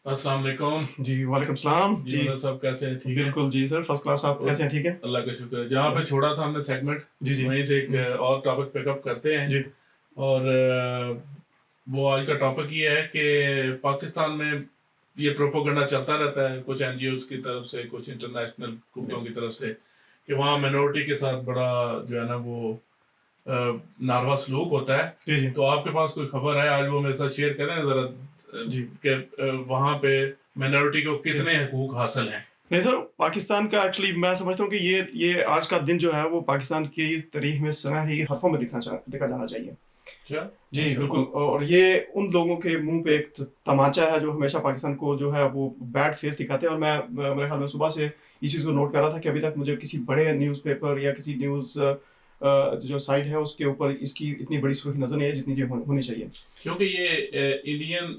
अस्सलाम वालेकुम जी, वालेकुम सलाम। जी। जी, मतलब सब कैसे हैं? ठीक है। बिल्कुल जी सर, फर्स्ट क्लास। आप और कैसे हैं? ठीक है? अल्लाह का शुक्र है। जहाँ पे छोड़ा था हमने सेगमेंट, जी, जी। वहीं से एक हुँ, और टॉपिक पिकअप करते हैं। जी, और वो आज का टॉपिक ये है कि पाकिस्तान में ये प्रोपोगंडा चलता रहता है, कुछ एनजीओज की तरफ से, कुछ इंटरनेशनल जी, ग्रुपों की तरफ से, कि वहाँ मिनोरिटी के साथ बड़ा जो है ना वो नारवा सलूक होता है। जी, जी, तो आपके पास कोई खबर है, आज वो मेरे साथ शेयर करें ज़रा, जी, कि वहाँ पे मिनोरिटी को जी। कितने हकूक हासिल हैं। नहीं सर, पाकिस्तान का एक्चुअली मैं समझता हूँ कि ये आज का दिन जो है वो पाकिस्तान की तारीख में सनहरी हरफ़ों में लिखा जाना चाहिए। अच्छा। जी, अच्छा। बिल्कुल। और ये उन लोगों के मुँह पे एक तमाचा है जो हमेशा पाकिस्तान को जो है वो बैड फेस दिखाते हैं। और मैं मेरे ख़्याल में सुबह से इस चीज़ को नोट कर रहा था कि अभी तक मुझे किसी बड़े न्यूज़पेपर या किसी न्यूज़ जो साइट है उसके ऊपर इसकी इतनी बड़ी सुर्ख़ी नज़र नहीं आई जितनी जो होनी चाहिए। क्योंकि ये इंडियन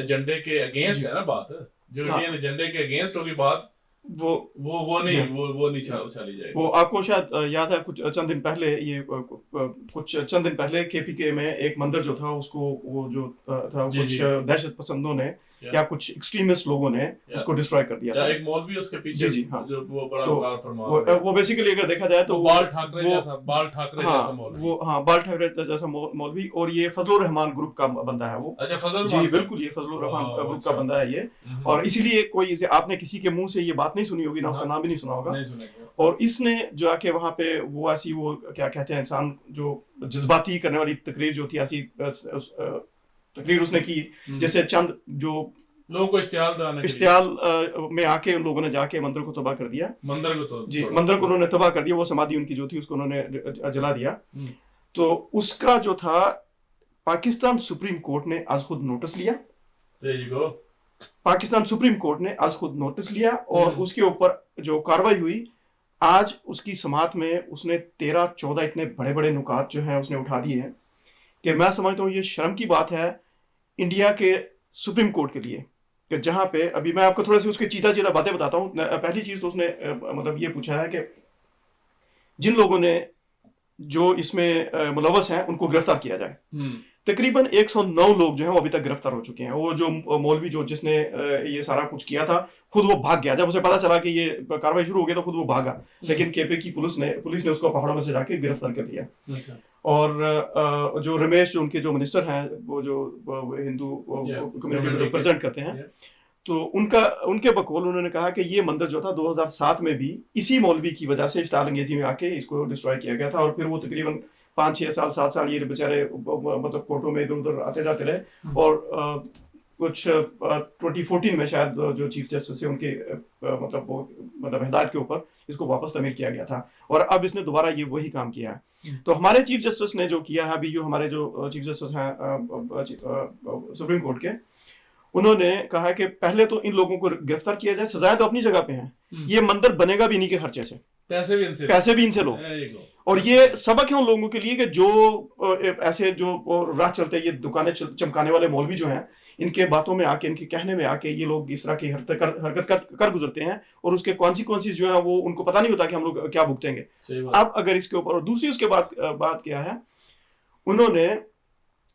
एजेंडे के अगेंस्ट जी। है ना बात। जो हाँ, इंडियन एजेंडे के अगेंस्ट होगी बात, वो वो जी नहीं, हाँ। वो नहीं उछाली जाएगी। वो आपको शायद याद है, कुछ चंद दिन पहले कुछ चंद दिन पहले केपीके में एक मंदिर जो था उसको वो जो था जी कुछ जी। दहशत पसंदों ने या या कुछ एक्सट्रीमिस्ट लोगों ने या उसको डिस्ट्रॉय कर दिया या था। एक मॉल भी उसके जी, पीछे, जी, हाँ। जो वो बड़ा तो कार फरमा हुआ है। वो बेसिकली अगर देखा जाए वो तो वो बाल ठाकरे जैसा मौलवी। हाँ, बाल ठाकरे जैसा मौलवी। और ये फजलुर रहमान ग्रुप का बंदा है वो। अच्छा, फजल जी, रहमान का। बिल्कुल, ये फजलुर रहमान वाह, ग्रुप का अच्छा। बंदा है ये। और इसीलिए कोई इसे आपने किसी के मुँह से ये बात नहीं सुनी होगी, ना उसका हाँ, नाम भी नहीं सुना होगा। नहीं सुनेगा। और इसने जो आके वहाँ पे वो ऐसी वो क्या कहते हैं, इंसान जो जज्बाती करने वाली तकरीर जो थी, ऐसी तकरीर उसने की जैसे चंद जो लोगों को इश्तिहार दिलाने के लिए इश्तियाल में आके उन लोगों ने जाके मंदिर को तबाह कर दिया। मंदिर को तो जी, छोड़ा। मंदिर को उन्होंने तबाह कर दिया, वो समाधि उनकी जो थी उसको उन्होंने जला दिया। हम्म। तो उसका जो था, पाकिस्तान सुप्रीम कोर्ट ने आज खुद नोटिस लिया। There you go। Pakistan supreme court ने आज खुद नोटिस लिया और उसके ऊपर जो कार्रवाई हुई, आज उसकी समाअत में उसने 13-14 इतने बड़े बड़े नुकात जो हैं उसने उठा दिए हैं कि मैं समझता हूँ ये शर्म की बात है इंडिया के सुप्रीम कोर्ट के लिए कि जहाँ पे अभी मैं आपको थोड़ा सी उसके चीता चीता बातें बताता हूँ। पहली चीज तो उसने मतलब ये पूछा है कि जिन लोगों ने जो इसमें मुलवस हैं उनको गिरफ्तार किया जाए। तकरीबन 109 लोग जो हैं वो अभी तक गिरफ्तार हो चुके हैं। वो जो मौलवी जो जिसने ये सारा कुछ किया था, खुद वो भाग गया। जब उसे पता चला कि ये कार्रवाई शुरू हो गई तो खुद वो भागा। लेकिन केपी की पुलिस ने उसको पहाड़ों में से जाके गिरफ्तार कर लिया। अच्छा। और जो रमेश जो उनके जो मिनिस्टर हैं, वो जो हिंदू कम्युनिटी को रिप्रेजेंट करते हैं, तो उनके बकौल उन्होंने कहा कि ये मंदिर जो था 2007 में भी इसी मौलवी की वजह से इश्ताल अंगेजी में आके इसको डिस्ट्रॉय किया गया था। और फिर वो तकरीबन 5-6 साल 7 साल ये बेचारे मतलब कोर्टों में इधर उधर आते जाते रहे। और कुछ 2014 में शायद जो चीफ जस्टिस है उनके मतलब हिदायत के ऊपर इसको वापस तमीर किया गया था। और अब इसने दोबारा ये वही काम किया है। तो हमारे चीफ जस्टिस ने जो किया है अभी, जो हमारे जो चीफ जस्टिस हैं सुप्रीम कोर्ट के, उन्होंने कहा कि पहले तो इन लोगों को गिरफ्तार किया जाए, सजाएं तो अपनी जगह पे हैं। ये मंदिर बनेगा भी इन्हीं के खर्चे से, पैसे भी इनसे लो। और ये सबक है उन लोगों के लिए कि जो ऐसे जो राह चलते ये दुकानें चमकाने वाले मौलवी जो हैं, इनके बातों में आके, इनके कहने में आके ये लोग इस तरह की हरकत कर गुजरते हैं। और उसके कॉन्सिक्वेंसेस जो है वो उनको पता नहीं होता कि हम लोग क्या भुगतेंगे। अब अगर इसके ऊपर, और दूसरी उसके बाद बात क्या है, उन्होंने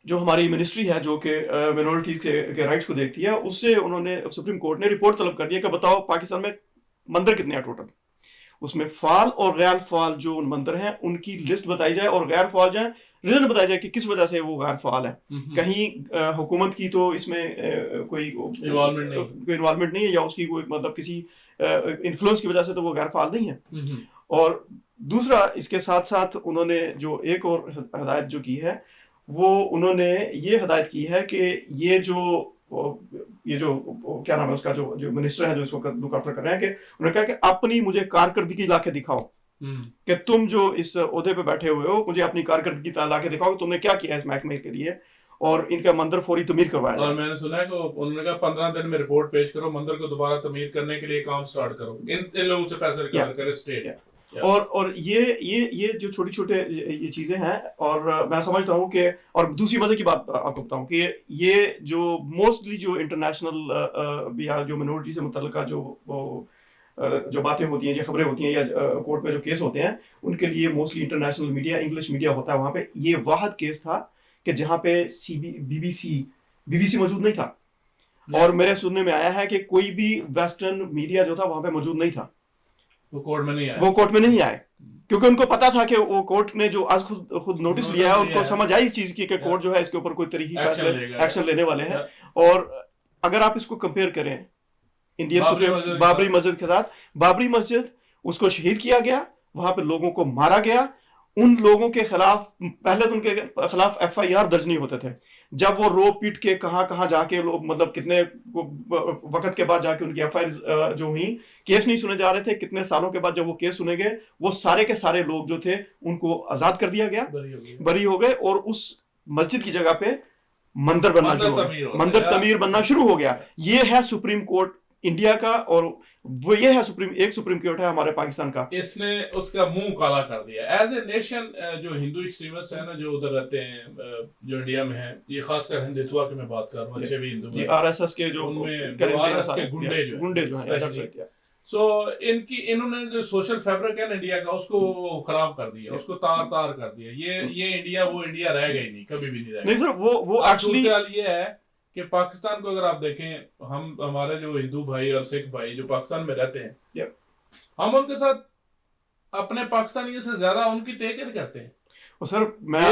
जो हमारी मिनिस्ट्री है जो कि मिनोरिटीज के राइट्स को देखती है, उससे उन्होंने सुप्रीम कोर्ट ने रिपोर्ट तलब कर दिया कि बताओ पाकिस्तान में मंदिर कितने हैं टोटल। उसमें फाल और गैर फाल जो मंदिर हैं उनकी लिस्ट बताई जाए, और गैर फाल जाए रीजन बताया जाए कि किस वजह से वो गैर फाल है। कहीं हुकूमत की तो इसमें कोई इन्वॉल्वमेंट नहीं है, या उसकी कोई मतलब किसी इन्फ्लुएंस की वजह से तो वो गैर फाल नहीं है। और दूसरा, इसके साथ साथ उन्होंने जो एक और हदायत जो की है, वो उन्होंने ये हदायत की है कि ये जो क्या नाम है उसका, जो मिनिस्टर है जो इसको लुक आफ्टर कर रहे हैं, कि उन्होंने कहा कि अपनी मुझे कारकर्दगी ला के दिखाओ कि तुम जो इस ओहदे पे बैठे हुए हो, मुझे अपनी कारकर्दगी ला के दिखाओ कि तुमने क्या किया इस महकमे के लिए, और इनका मंदिर फौरी तमीर करवाया जाए। और मैंने सुना है कि उन्होंने कहा 15 दिन में रिपोर्ट पेश करो, मंदिर को दोबारा तमीर करने के लिए काम स्टार्ट करो, इन लोगों से पैसे रिकवर करे स्टेट। और ये जो छोटे छोटे ये चीजें हैं। और मैं समझता हूँ कि, और दूसरी मजे की बात आपको बताऊं कि ये जो मोस्टली जो इंटरनेशनल या जो मिनोरिटी से मुतल्लिका जो बातें होती हैं, जो खबरें होती हैं, या कोर्ट में जो केस होते हैं, उनके लिए mostly international media, English media होता है वहां पे। ये वाहद केस था कि जहां पे बीबीसी मौजूद नहीं था। और मेरे सुनने में आया है कि कोई भी वेस्टर्न मीडिया जो था वहां पे मौजूद नहीं था, वो कोर्ट में नहीं आया, वो कोर्ट में नहीं आए, क्योंकि उनको पता था कि वो कोर्ट ने जो आज खुद नोटिस लिया है, उनको समझ आई इस चीज की कि कोर्ट जो है इसके ऊपर कोई तरीके फैसले एक्शन लेने वाले हैं। और अगर आप इसको कंपेयर करें इंडियन बाबरी मस्जिद के साथ, बाबरी मस्जिद उसको शहीद किया गया, वहां पे लोगों को मारा गया, उन लोगों के खिलाफ पहले तो उनके खिलाफ एफआईआर दर्ज नहीं होते थे, जब वो रो पीट के कहां जाके लोग मतलब कितने वक्त के बाद जाके उनकी एफआईआर जो हुई, केस नहीं सुने जा रहे थे, कितने सालों के बाद जब वो केस सुने गए, वो सारे के सारे लोग जो थे उनको आजाद कर दिया गया, बरी हो गए, और उस मस्जिद की जगह पे मंदिर बनना शुरू हो गया, मंदिर तमीर बनना शुरू हो गया। ये है सुप्रीम कोर्ट इंडिया का, और वो ये है सुप्रीम कोर्ट है हमारे पाकिस्तान का। इसने उसका मुंह काला कर दिया एज ए नेशन। जो हिंदू एक्सट्रीमिस्ट है ना, जो उधर रहते हैं, जो इंडिया में है, ये खासकर हिंदुत्व की मैं बात कर रहा हूँ, अच्छे भी हिंदू आरएसएस के जो आरएसएस के गुंडे जो हैं, सो इन्होंने जो सोशल फैब्रिक है ना इंडिया का, उसको खराब कर दिया, उसको तार कर दिया। ये इंडिया वो इंडिया रहेगा ही नहीं, कभी भी नहीं रहेगा। नहीं सर, वो एक्चुअली ये है कि पाकिस्तान को अगर आप देखें, हमारे जो हिंदू भाई और सिख भाई जो पाकिस्तान में रहते हैं, हम उनके साथ अपने पाकिस्तानियों से ज्यादा उनकी टेक केयर करते हैं। सर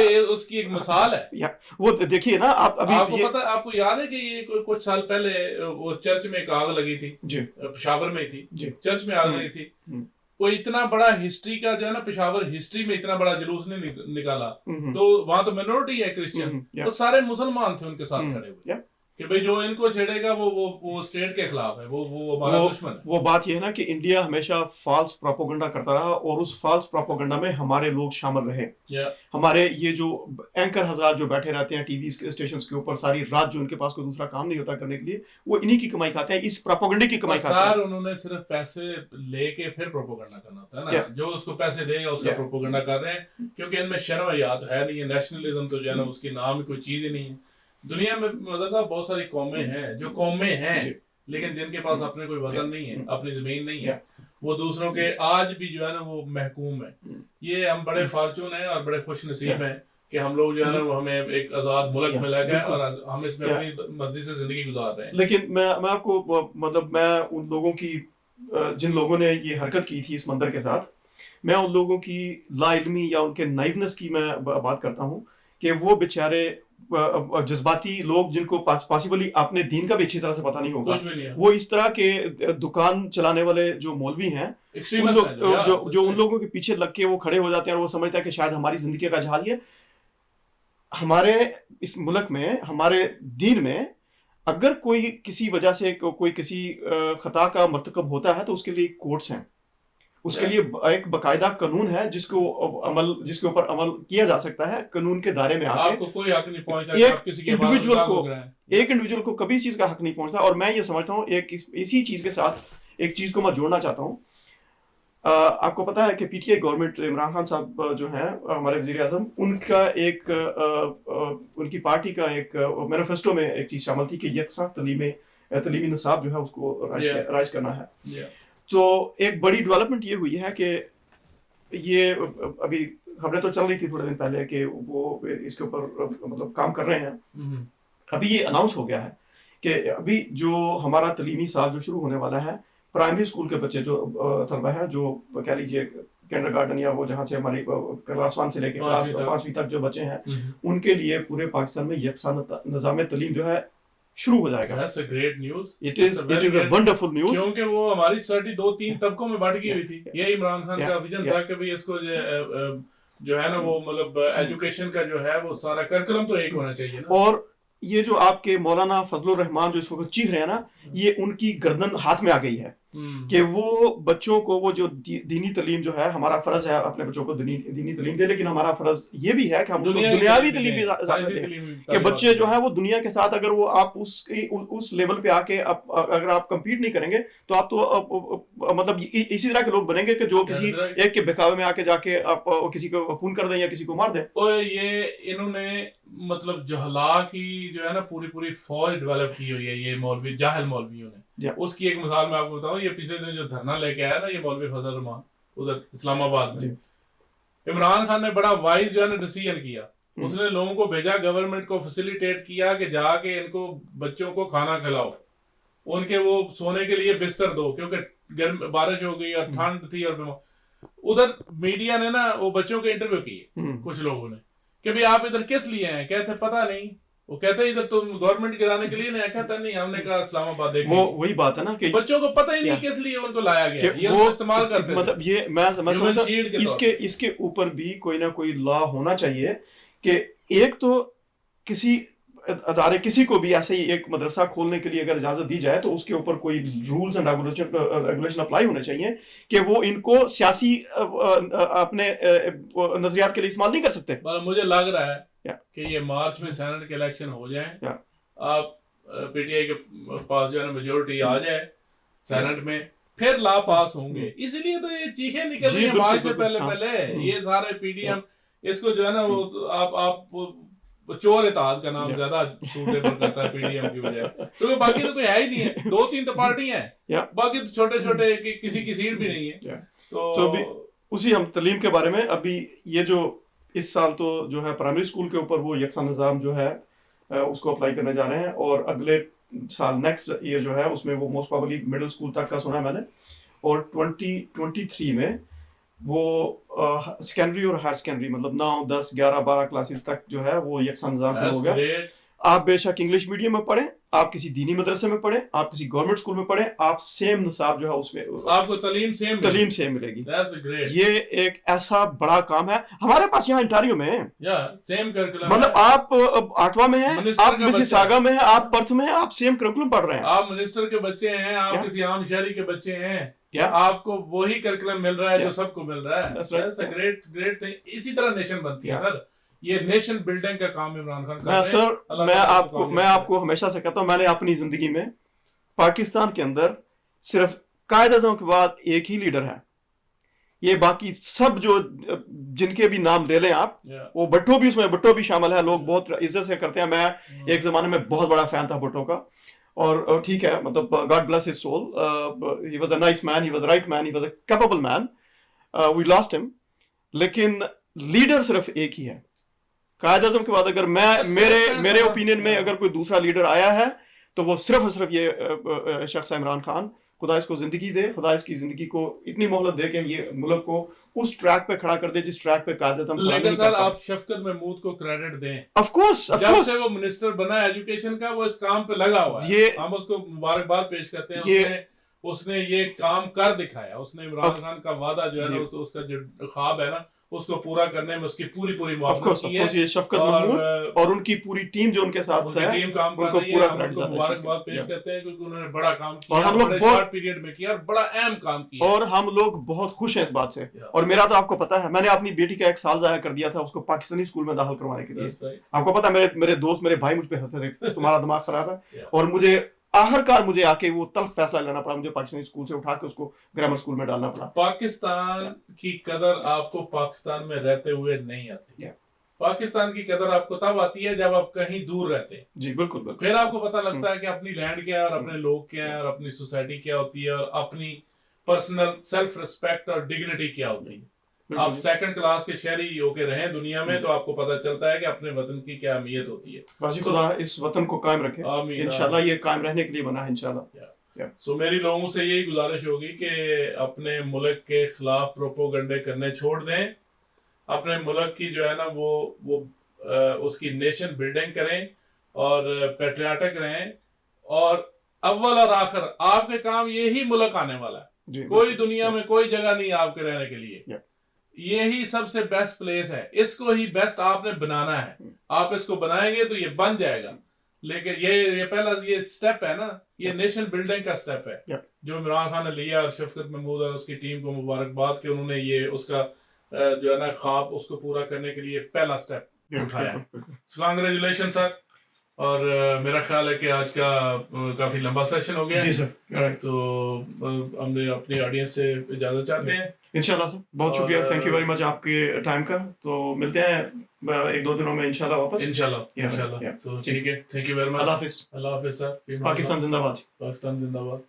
ये उसकी एक मिसाल है। वो देखिए ना, आप अभी आपको याद है कि ये कुछ साल पहले वो चर्च में एक आग लगी थी, पेशावर में थी, चर्च में आग लगी थी। वो इतना बड़ा हिस्ट्री का जो है ना, पेशावर हिस्ट्री में इतना बड़ा जुलूस नहीं निकाला, तो वहां तो मिनोरिटी है क्रिश्चियन, तो सारे मुसलमान थे उनके साथ खड़े हुए कि भाई जो इनको छेड़ेगा वो स्टेट के खिलाफ है, वो हमारा दुश्मन है। वो बात ये है ना कि इंडिया हमेशा फॉल्स प्रोपेगेंडा करता रहा, और उस फॉल्स प्रोपेगेंडा में हमारे लोग शामिल रहे। हमारे ये जो एंकर हजरात जो बैठे रहते हैं टीवी स्टेशन के ऊपर सारी रात, जो उनके पास कोई दूसरा काम नहीं होता करने के लिए, वो इन्हीं की कमाई खाते हैं, इस प्रोपेगेंडा की कमाई खाते हैं। उन्होंने सिर्फ पैसे लेके फिर प्रोपेगेंडा करना होता है ना, जो उसको पैसे देगा उसका प्रोपेगेंडा कर रहे हैं, क्योंकि इनमें शर्म या तो है नहीं है, नेशनलिज्म तो जो है ना उसके नाम कोई चीज ही नहीं है। दुनिया में मतलब बहुत सारी कौमें हैं जो कौमें हैं, लेकिन जिनके पास अपने कोई वतन नहीं है, अपनी जमीन नहीं है, वो दूसरों के आज भी जो है ना वो महकूम है। ये हम बड़े फॉर्चून हैं और बड़े खुश नसीब हैं कि हम लोग जो है ना वो हमें एक आजाद मुल्क मिला है और हम इसमें अपनी मर्जी से जिंदगी गुजार रहे हैं। लेकिन मैं आपको मतलब मैं उन लोगों की, जिन लोगों ने ये हरकत की थी इस मंदिर के साथ, मैं उन लोगों की लाइल्मी या उनके नाइवनेस की मैं बात करता हूँ कि वो बेचारे जज्बाती लोग, जिनको पॉसिबली अपने दीन का भी अच्छी तरह से पता नहीं होगा, वो इस तरह के दुकान चलाने वाले जो मौलवी हैं, जो उन लोगों के पीछे लग के वो खड़े हो जाते हैं, और वो समझते हैं कि शायद हमारी जिंदगी का जहाज है। हमारे इस मुल्क में, हमारे दीन में, अगर कोई किसी वजह से कोई किसी खता का मर्तकब होता है तो उसके लिए कोर्ट्स हैं, उसके लिए एक बकायदा कानून है जिसके ऊपर अमल किया जा सकता है, कानून के दायरे में आके। आपको कोई हक नहीं पहुंचता, आप किसी के एक इंडिविजुअल को कभी इस चीज का हक नहीं पहुंचता। और मैं ये समझता हूँ, इसी चीज के साथ एक चीज को मैं जोड़ना चाहता हूँ। आपको पता है कि पीटीआई गवर्नमेंट, इमरान खान साहब जो हैं हमारे वजीर आजम, उनका उनकी पार्टी का एक मैनिफेस्टो में एक चीज शामिल थी कि यकसा तलीमी निसाब जो है उसको राइज करना है। तो एक बड़ी डेवलपमेंट ये हुई है कि ये अभी खबरें तो चल रही थी थोड़े दिन पहले कि वो इसके ऊपर मतलब काम कर रहे हैं। अभी ये अनाउंस हो गया है कि अभी जो हमारा तलीमी साल जो शुरू होने वाला है, प्राइमरी स्कूल के बच्चे जो तलबा है, जो कह लीजिए किंडरगार्टन या वो जहाँ से हमारी क्लास 1 से लेकर क्लास 5वीं तक जो बच्चे हैं, उनके लिए पूरे पाकिस्तान में यकसा निज़ाम तलीम जो है शुरू हो जाएगा। That's a great news. It is a wonderful news. क्योंकि वो हमारी सोसाइटी 2-3 तबकों में बांट गई हुई थी। ये इमरान खान का विजन था कि भाई इसको जो है ना वो मतलब एजुकेशन का जो है वो सारा करिकुलम तो एक होना चाहिए ना। और ये जो आपके मौलाना फजलुर रहमान जो इस वक्त चीख रहे हैं ना, ये उनकी गर्दन हाथ में आ गई है कि वो बच्चों को वो जो दीनी तालीम जो है, हमारा फर्ज है अपने बच्चों को दीनी तालीम दे, लेकिन हमारा फर्ज ये भी है कि हम दुनियावी तालीम भी कि बच्चे जो है वो दुनिया के साथ, अगर वो आप उस लेवल पे आके अगर आप कम्पीट नहीं करेंगे तो आप तो मतलब इसी तरह के लोग बनेंगे कि जो किसी एक के बहकावे में आके जाके आप किसी को खून कर दें या किसी को मार दें। और ये इन्होंने मतलब जहला की जो है ना पूरी फौज डेवलप की हुई है, ये मौलवी जाहिल मौलवियों ने। उसकी एक मिसाल मैं आपको बताऊं, ये पिछले दिन जो धरना लेके आया ना ये मौलवी फजल रहमान उधर इस्लामाबाद में, इमरान खान ने बड़ा वाइज जो है ना डिसीजन किया। उसने लोगों को भेजा, गवर्नमेंट को फैसिलिटेट किया कि जाके इनको बच्चों को खाना खिलाओ। उनके वो सोने के लिए बिस्तर दो, क्योंकि गर्म बारिश हो गई और ठंड थी और उधर मीडिया ने ना वो बच्चों के इंटरव्यू किए कुछ लोगों ने कि भाई आप इधर किस लिए हैं, कहते पता नहीं, वो कहते इधर तुम गवर्नमेंट गिराने के लिए नहीं, कहता नहीं हमने कहा इस्लामाबाद देख वो वही बात है ना कि बच्चों को पता ही नहीं किस लिए उनको लाया गया, ये वो इस्तेमाल करते मतलब ये मैं समझता इसके ऊपर भी कोई ना कोई लॉ होना चाहिए कि एक तो किसी अदारे किसी को भी ऐसे ही एक मदरसा खोलने के लिए अगर इजाजत दी जाए तो उसके ऊपर कोई रूल्स एंड रेगुलेशन अप्लाई होने चाहिए कि वो इनको सियासी अपने नजरियात के लिए इस्तेमाल नहीं कर सकते। मुझे लग रहा है कि ये मार्च में सेनेट के इलेक्शन हो जाए, आप पीटीआई के पास जो है ना मेजोरिटी आ जाए सेनेट में, फिर ला पास होंगे। इसीलिए तो ये चीखें निकल रही है मार्च से पहले ये सारे पीडीएम इसको जो है ना वो आप चोर इत्तेहाद का नाम ज्यादा सूटेबल करता है पीडीएम की वजह, क्योंकि बाकी तो कोई है ही नहीं है, 2-3 तो पार्टियां हैं, बाकी तो छोटे छोटे किसी की सीट भी नहीं है। तो अभी उसी हम तालीम के बारे में, अभी ये जो इस साल तो जो है प्राइमरी स्कूल के ऊपर वो यकसा निज़ाम जो है उसको अप्लाई करने जा रहे हैं, और अगले साल नेक्स्ट ईयर जो है उसमें वो मोस्ट प्रोबेबली मिडिल स्कूल तक का सुना है मैंने, और 2023 में वो सेकेंडरी और हायर सेकेंडरी मतलब 9, 10, 11, 12 क्लासेस तक जो है वो यकसा निज़ाम हो गया। आप बेशक इंग्लिश मीडियम में पढ़ें, आप किसी दीनी मदरसे में पढ़ें, आप किसी गवर्नमेंट स्कूल में पढ़ें, आप सेम निसाब जो है उसमें आपको तालीम सेम मिलेगी। ये एक ऐसा बड़ा काम है हमारे पास यहाँ इंटारियो में, सेम करिकुलम, मतलब आप 8वां में हैं, आप मिसिसागा में हैं, आप पर्थ में हैं, आप सेम करिकुलम पढ़ रहे हैं। आप मिनिस्टर के बच्चे हैं, आप किसी आम शहरी के बच्चे हैं, आपको वही करिकुलम मिल रहा है जो सबको मिल रहा है। Great thing. इसी तरह नेशन बनती है सर, ये नेशन बिल्डिंग का काम इमरान खान कर रहे हैं। मैं आपको हमेशा से कहता हूं, मैंने अपनी जिंदगी में पाकिस्तान के अंदर सिर्फ कायद आज़म के बाद एक ही लीडर है, ये बाकी सब जो जिनके भी नाम ले लें आप, वो भुट्टो भी उसमें, भुट्टो भी शामिल है, लोग बहुत इज्जत से करते हैं। मैं एक जमाने में बहुत बड़ा फैन था भुट्टो का, और ठीक है, मतलब God bless his soul, he was a nice man, he was a right man, he was a capable man, we lost him. लेकिन लीडर सिर्फ एक ही है। कायद आज़म के बाद अगर मेरे ओपिनियन में अगर कोई दूसरा लीडर आया है तो वो सिर्फ और सिर्फ ये शख्स इमरान खान। खुदा इसको जिंदगी दे, खुदा इसकी जिंदगी को इतनी मोहलत दे कि ये मुल्क को उस ट्रैक पे खड़ा कर दे जिस ट्रैक पे कायद आज़म। लेकिन सर आप शफकत महमूद को क्रेडिट दें, ऑफ कोर्स जब से वो मिनिस्टर बना एजुकेशन का, वो इस काम पे लगा हुआ है, हम उसको मुबारकबाद पेश करते हैं। उसने ये काम कर दिखाया, उसने इमरान खान का वादा जो है ना, उसका जो ख्वाब है ना, उसको पूरा करने में उसकी पूरी मुआवजा की है। ये शफकत महमूद और उनकी पूरी टीम जो उनके साथ है, टीम काम कर रही है, हम उनको मुबारकबाद पेश करते हैं, क्योंकि उन्होंने बड़ा काम किया और हम लोग बहुत पीरियड में किया और बड़ा अहम काम किया, और हम लोग बहुत खुश हैं इस बात से। और मेरा तो आपको पता है, मैंने अपनी बेटी का 1 साल जाया कर दिया था उसको पाकिस्तानी स्कूल में दाखिल करवाने के लिए। आपको पता है, मेरे दोस्त, मेरे भाई मुझ पे हंसते थे, तुम्हारा दिमाग खराब है, और मुझे आखिरकार मुझे आके वो तल्ख फैसला लेना पड़ा, मुझे पाकिस्तानी स्कूल से उठा के उसको ग्रामर स्कूल में डालना पड़ा। पाकिस्तान की कदर आपको पाकिस्तान में रहते हुए नहीं आती। पाकिस्तान की कदर आपको तब आती है जब आप कहीं दूर रहते हैं। जी बिल्कुल। फिर आपको पता लगता है कि अपनी लैंड क्या है, और अपने लोग क्या है, और अपनी सोसाइटी क्या होती है, और अपनी पर्सनल सेल्फ रिस्पेक्ट और डिग्निटी क्या होती है। आप सेकंड क्लास के शहरी होके रहें दुनिया में, तो आपको पता चलता है कि अपने वतन की क्या अहमियत होती है। बाजी खुदा इस वतन को कायम रखे, इंशाल्लाह ये कायम रहने के लिए बना है इंशाल्लाह। सो मेरी लोगों से यही गुजारिश होगी कि अपने मुल्क के खिलाफ प्रोपोगंडे करने छोड़ दें, अपने मुल्क की जो है ना वो उसकी नेशन बिल्डिंग करें और पैट्रियाटिक रहें, और अव्वल और आखिर आपके काम यही मुल्क आने वाला है। कोई दुनिया में कोई जगह नहीं आपके रहने के लिए, यही सबसे बेस्ट प्लेस है, इसको ही बेस्ट आपने बनाना है। आप इसको बनाएंगे तो ये बन जाएगा। लेकिन ये पहला ये स्टेप है ना, ये नेशन बिल्डिंग का स्टेप है जो इमरान खान ने लिया, और शफकत महमूद और उसकी टीम को मुबारकबाद कि उन्होंने ये उसका जो है ना ख्वाब उसको पूरा करने के लिए पहला स्टेप उठाया। Congratulation sir. और मेरा ख्याल है कि आज का काफी लंबा सेशन हो गया। जी सर। तो हमने अपनी ऑडियंस से इजाजत चाहते हैं इंशाल्लाह सर। बहुत शुक्रिया, थैंक यू वेरी मच आपके टाइम का। तो मिलते हैं 1-2 दिनों में इंशाल्लाह वापस। इंशाल्लाह। तो ठीक है, thank you very much. Allah Hafiz. Allah Hafiz sir. Pakistan जिंदाबाद। पाकिस्तान जिंदाबाद।